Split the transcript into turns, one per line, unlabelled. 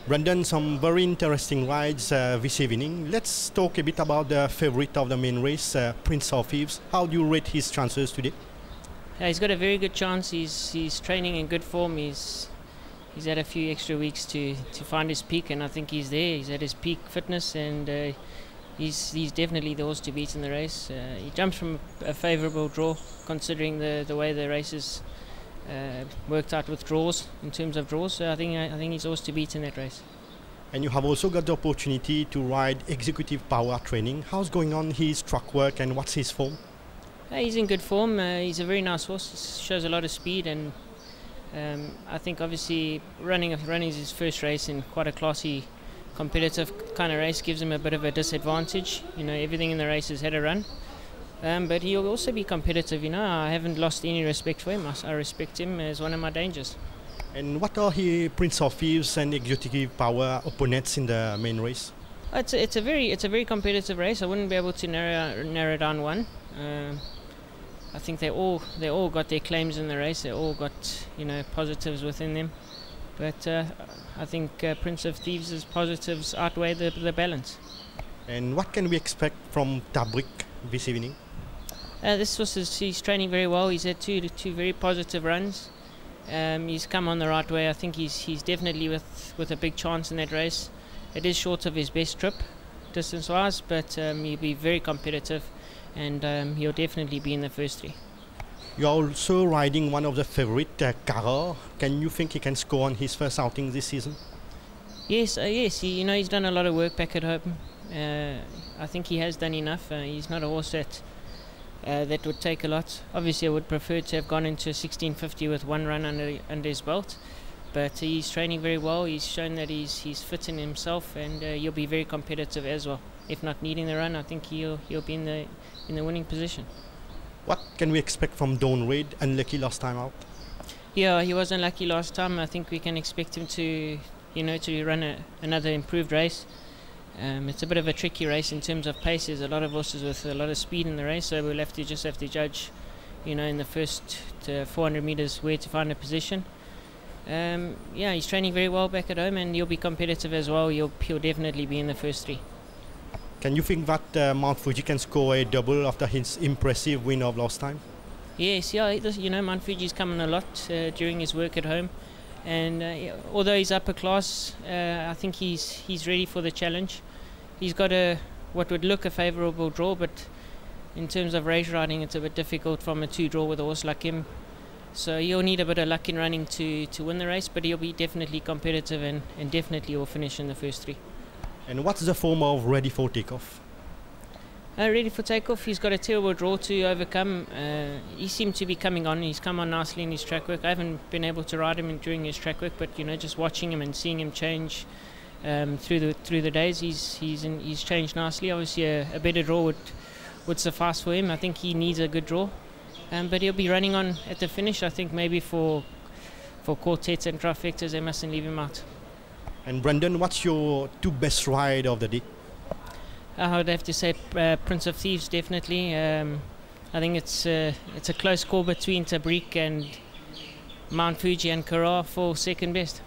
Brendan, some very interesting rides this evening. Let's talk a bit about the favorite of the main race, Prince of Thieves. How do you rate his chances today?
Yeah, he's got a very good chance. He's training in good form. He's had a few extra weeks to find his peak, and I think he's there. He's at his peak fitness, and he's definitely the horse to beat in the race. He jumps from a favourable draw, considering the way the races worked out with draws, in terms of draws. So I think he's horse to beat in that race.
And you have also got the opportunity to ride Executive Power training. How's going on his track work and what's his form?
He's in good form. He's a very nice horse. He shows a lot of speed, and I think obviously running his first race in quite a classy, competitive kind of race gives him a bit of a disadvantage. You know, everything in the race has had a run. But he'll also be competitive, you know. I haven't lost any respect for him. I respect him as one of my dangers.
And what are his Prince of Thieves and Executive Power opponents in the main race?
It's a very competitive race. I wouldn't be able to narrow down one. I think they all got their claims in the race. They all got, you know, positives within them. But I think Prince of Thieves' positives outweigh the balance.
And what can we expect from Tabrik this evening?
This horse he's training very well. He's had two very positive runs. He's come on the right way. I think he's definitely with a big chance in that race. It is short of his best trip, distance-wise, but he'll be very competitive, and he'll definitely be in the first three.
You're also riding one of the favourite, Carror. Can you think he can score on his first outing this season?
Yes. He's done a lot of work back at home. I think he has done enough. He's not a horse that would take a lot. Obviously, I would prefer to have gone into 1650 with one run under his belt, but he's training very well. He's shown that he's fit in himself, and he'll be very competitive as well. If not needing the run, I think he'll be in the winning position.
What can we expect from Dawn Raid? Unlucky last time out.
Yeah, he was unlucky last time. I think we can expect him to run another improved race. It's a bit of a tricky race in terms of pace. There's a lot of horses with a lot of speed in the race, so we'll have to judge, you know, in the first 400 meters where to find a position. He's training very well back at home, and he'll be competitive as well. He'll definitely be in the first three.
Can you think that Mount Fuji can score a double after his impressive win of last time?
Yes, Mount Fuji's come on a lot during his work at home, and although he's upper class, I think he's ready for the challenge. He's got what would look a favourable draw, but in terms of race riding, it's a bit difficult from a 2 draw with a horse like him. So he'll need a bit of luck in running to win the race, but he'll be definitely competitive, and definitely will finish in the first 3.
And what's the form of Ready for Takeoff?
Ready for Takeoff, he's got a terrible draw to overcome. He seemed to be coming on. He's come on nicely in his track work. I haven't been able to ride him during his track work, but just watching him and seeing him change through the days, he's changed nicely. Obviously, a better draw would suffice for him. I think he needs a good draw, but he'll be running on at the finish. I think maybe for quartets and trifectas, they mustn't leave him out.
And Brendan, what's your 2 best ride of the day?
I would have to say Prince of Thieves, definitely. I think it's a close call between Tabrik and Mount Fuji and Carror for second best.